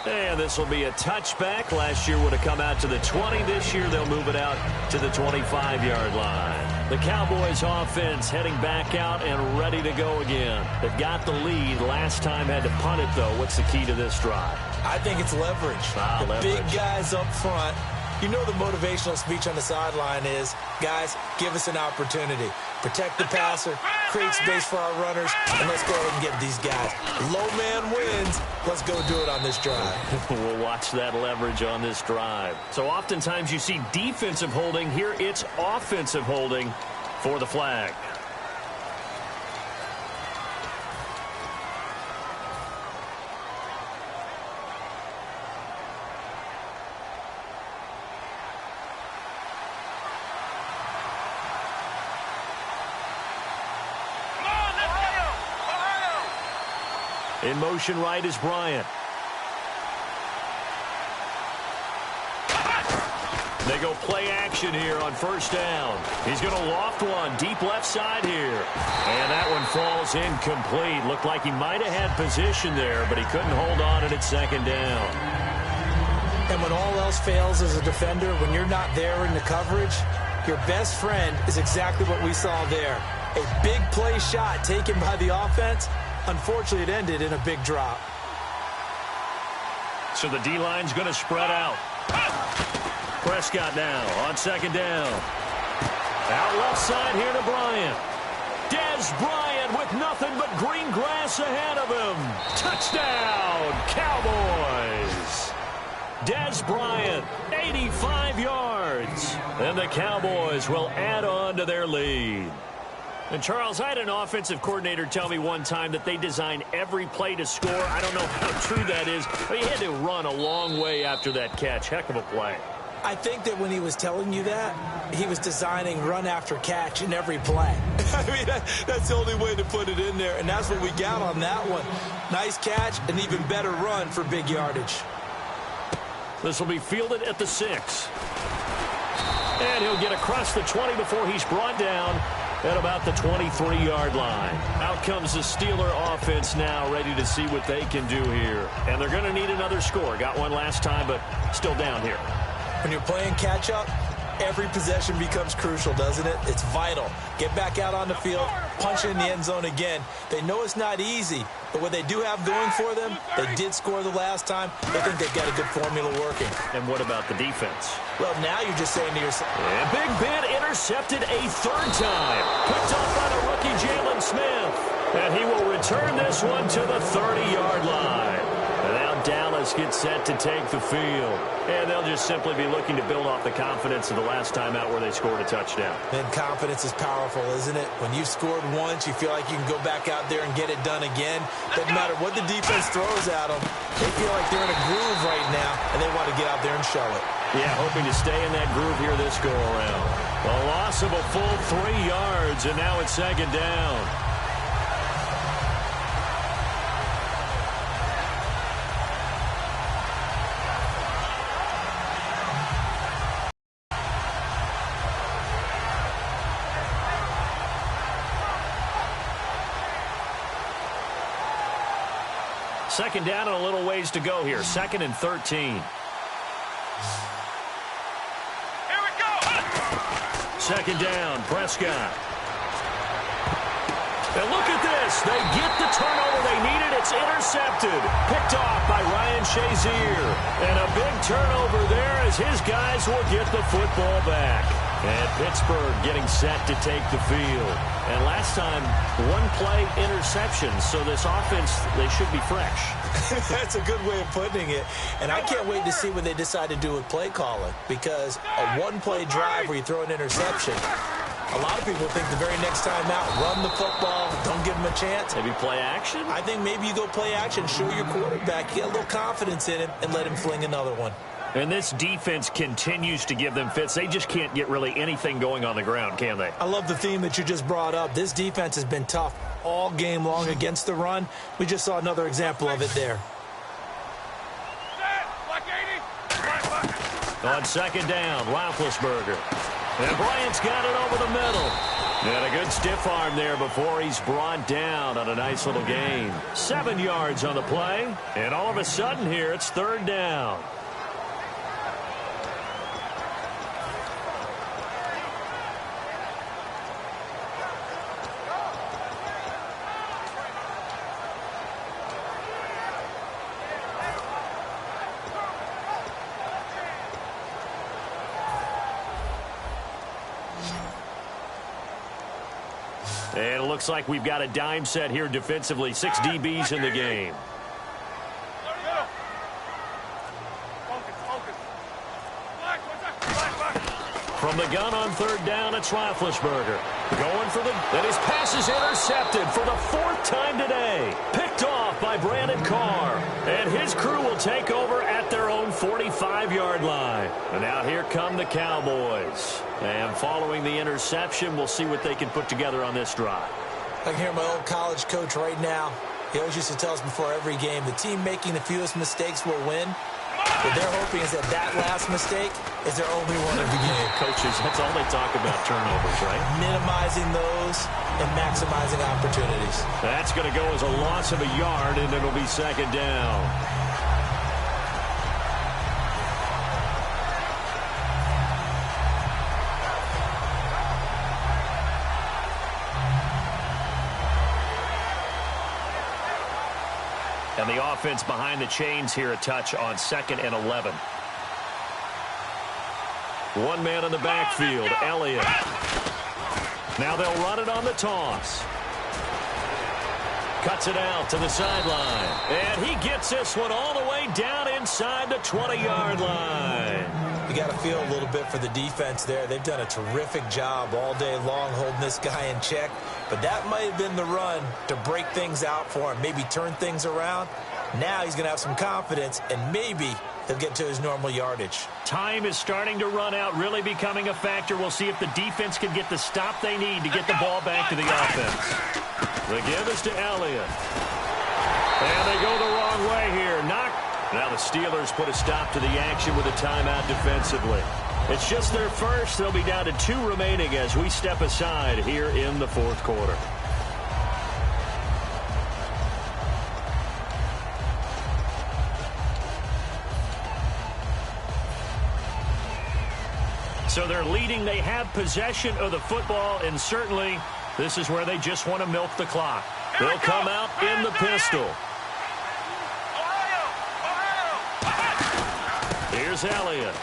Speaker 2: And this will be a touchback. Last year would have come out to the 20. This year they'll move it out to the 25-yard line. The Cowboys offense heading back out and ready to go again. They've got the lead. Last time had to punt it, though. What's the key to this drive?
Speaker 3: I think it's leverage. Big guys up front. You know the motivational speech on the sideline is, guys, give us an opportunity. Protect the passer, create space for our runners, and let's go ahead and get these guys. Low man wins. Let's go do it on this drive.
Speaker 2: We'll watch that leverage on this drive. So oftentimes you see defensive holding. Here it's offensive holding for the flag. In motion right is Bryant. They go play action here on first down. He's going to loft one deep left side here. And that one falls incomplete. Looked like he might have had position there, but he couldn't hold on at second down.
Speaker 3: And when all else fails as a defender, when you're not there in the coverage, your best friend is exactly what we saw there. A big play shot taken by the offense. Unfortunately, it ended in a big drop.
Speaker 2: So the D-line's going to spread out. Prescott now on second down. Out left side here to Bryant. Dez Bryant with nothing but green grass ahead of him. Touchdown, Cowboys. Dez Bryant, 85 yards. And the Cowboys will add on to their lead. And, Charles, I had an offensive coordinator tell me one time that they design every play to score. I don't know how true that is, but he had to run a long way after that catch. Heck of a play.
Speaker 3: I think that when he was telling you that, he was designing run after catch in every play. I mean, that's the only way to put it in there, and that's what we got on that one. Nice catch, an even better run for big yardage.
Speaker 2: This will be fielded at the 6. And he'll get across the 20 before he's brought down at about the 23-yard line. Out comes the Steeler offense now, ready to see what they can do here. And they're going to need another score. Got one last time, but still down here.
Speaker 3: When you're playing catch-up, every possession becomes crucial, doesn't it? It's vital. Get back out on the field, punch it in the end zone again. They know it's not easy, but what they do have going for them, they did score the last time. They think they've got a good formula working.
Speaker 2: And what about the defense?
Speaker 3: Well, now you're just saying to yourself.
Speaker 2: And Big Ben intercepted a 3rd time. Picked up by the rookie Jalen Smith. And he will return this one to the 30-yard line. And now Dallas gets set to take the field. And they'll just simply be looking to build off the confidence of the last time out where they scored a touchdown.
Speaker 3: And confidence is powerful, isn't it? When you've scored once, you feel like you can go back out there and get it done again. Doesn't matter what the defense throws at them. They feel like they're in a groove right now, and they want to get out there and show it.
Speaker 2: Yeah, hoping to stay in that groove here this go-around. A loss of a full 3 yards, and now it's second down. Second down and a little ways to go here. 2nd and 13.
Speaker 4: Here we go.
Speaker 2: Second down, Prescott. And look at this. They get the turnover they needed. It's intercepted. Picked off by Ryan Shazier. And a big turnover there as his guys will get the football back. And Pittsburgh getting set to take the field. And last time, one play interception. So this offense, they should be fresh.
Speaker 3: That's a good way of putting it. And I can't wait to see what they decide to do with play calling. Because a one-play drive where you throw an interception, a lot of people think the very next time out, run the football, don't give him a chance.
Speaker 2: Maybe play action?
Speaker 3: I think maybe you go play action, show your quarterback, get a little confidence in him, and let him fling another one.
Speaker 2: And this defense continues to give them fits. They just can't get really anything going on the ground, can they?
Speaker 3: I love the theme that you just brought up. This defense has been tough all game long against the run. We just saw another example of it there.
Speaker 2: On second down, Roethlisberger. And Bryant's got it over the middle. And a good stiff arm there before he's brought down on a nice little gain. 7 yards on the play. And all of a sudden here, it's third down. And it looks like we've got a dime set here defensively. 6 DBs in the game. From the gun on third down, it's Roethlisberger. Going for the... And his pass is intercepted for the 4th time today. Picked off by Brandon Carr. And his crew will take over at their own 45-yard line. And now here come the Cowboys. And following the interception, we'll see what they can put together on this drive.
Speaker 3: I can hear my old college coach right now. He always used to tell us before every game, the team making the fewest mistakes will win. What they're hoping is that last mistake is their only one of the game.
Speaker 2: Coaches, that's all they talk about, turnovers, right?
Speaker 3: Minimizing those and maximizing opportunities.
Speaker 2: That's going to go as a loss of a yard, and it'll be second down. And the offense behind the chains here a touch on 2nd and 11. One man in the backfield, Elliott. Now they'll run it on the toss. Cuts it out to the sideline. And he gets this one all the way down inside the 20-yard line.
Speaker 3: You got to feel a little bit for the defense there. They've done a terrific job all day long holding this guy in check. But that might have been the run to break things out for him, maybe turn things around. Now he's going to have some confidence, and maybe he'll get to his normal yardage.
Speaker 2: Time is starting to run out, really becoming a factor. We'll see if the defense can get the stop they need to get the ball back to the offense. The give is to Elliott. And they go the wrong way here. Now the Steelers put a stop to the action with a timeout defensively. It's just their first. They'll be down to 2 remaining as we step aside here in the 4th quarter. So they're leading. They have possession of the football, and certainly this is where they just want to milk the clock. They'll come out in the pistol. Here's Elliott.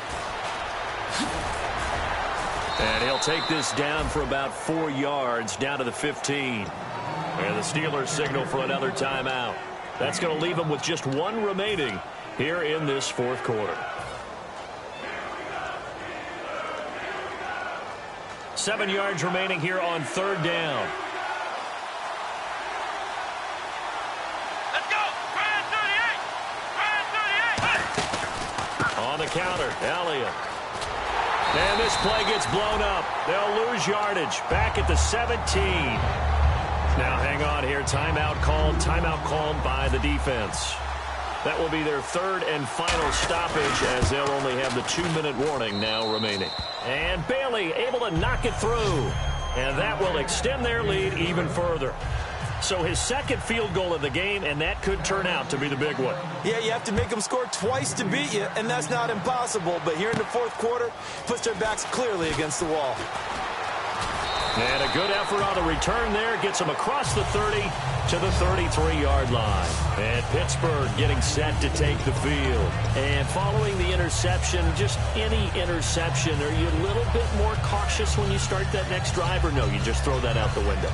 Speaker 2: And he'll take this down for about 4 yards, down to the 15. And the Steelers signal for another timeout. That's going to leave them with just 1 remaining here in this 4th quarter. 7 yards remaining here on third down.
Speaker 4: Let's go. Ryan 38.
Speaker 2: On the counter, Elliott. And this play gets blown up. They'll lose yardage back at the 17. Now hang on here. Timeout called by the defense. That will be their 3rd and final stoppage as they'll only have the 2-minute warning now remaining. And Bailey able to knock it through. And that will extend their lead even further. So his second field goal of the game, and that could turn out to be the big one.
Speaker 3: Yeah, you have to make them score twice to beat you, and that's not impossible. But here in the fourth quarter, puts their backs clearly against the wall.
Speaker 2: And a good effort on the return there. Gets him across the 30 to the 33-yard line. And Pittsburgh getting set to take the field. And following the interception, just any interception, are you a little bit more cautious when you start that next drive, or no, you just throw that out the window?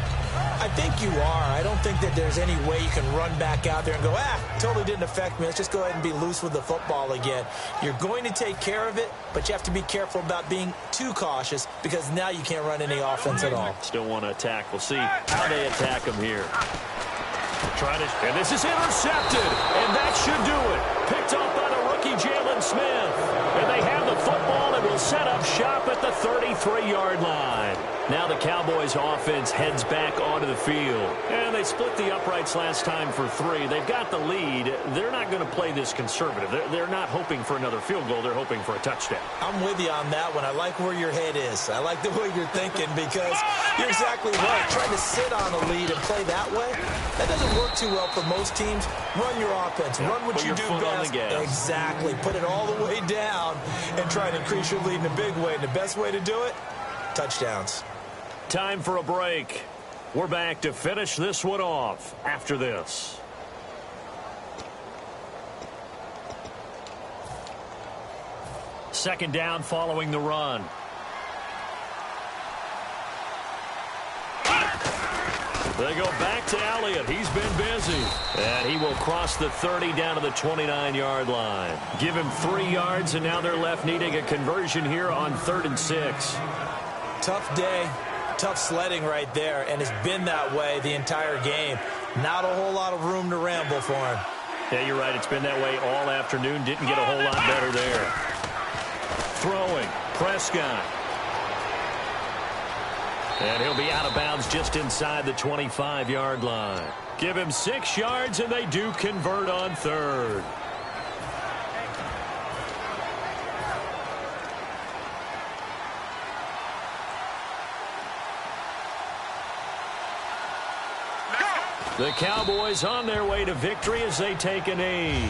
Speaker 3: I think you are. I don't think that there's any way you can run back out there and go, totally didn't affect me. Let's just go ahead and be loose with the football again. You're going to take care of it, but you have to be careful about being too cautious because now you can't run any offense at all.
Speaker 2: Still want to attack. We'll see how they attack him here. And this is intercepted, and that should do it. Picked off by the rookie Jalen Smith. And they have the football and will set up shop at the 33-yard line. Now the Cowboys offense heads back onto the field. And they split the uprights last time for 3. They've got the lead. They're not going to play this conservative. They're not hoping for another field goal. They're hoping for a touchdown.
Speaker 3: I'm with you on that one. I like where your head is. I like the way you're thinking because you're exactly right. Trying to sit on a lead and play that way, that doesn't work too well for most teams. Run your offense. Run what you do best. Exactly. Put it all the way down and try to increase your lead in a big way. And the best way to do it, touchdowns.
Speaker 2: Time for a break. We're back to finish this one off after this. Second down following the run. They go back to Elliott. He's been busy. And he will cross the 30 down to the 29-yard line. Give him 3 yards, and now they're left needing a conversion here on 3rd and 6.
Speaker 3: Tough day. Tough sledding right there, and it's been that way the entire game. Not a whole lot of room to ramble for him.
Speaker 2: Yeah, you're right. It's been that way all afternoon. Didn't get a whole lot better there. Throwing. Prescott. And he'll be out of bounds just inside the 25-yard line. Give him 6 yards, and they do convert on 3rd. The Cowboys on their way to victory as they take a knee.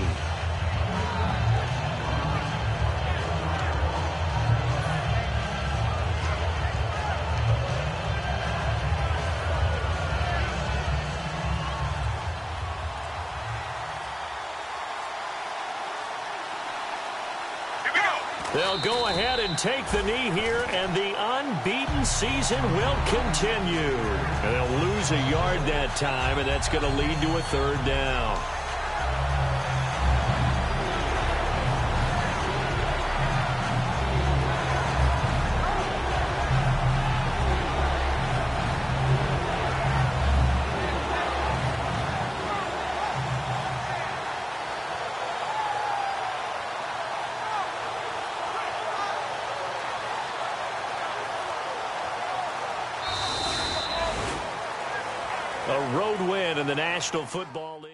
Speaker 2: They'll go ahead and take the knee here, and the unbeaten season will continue. And they'll lose a yard that time, and that's going to lead to a 3rd down. A road win in the National Football League.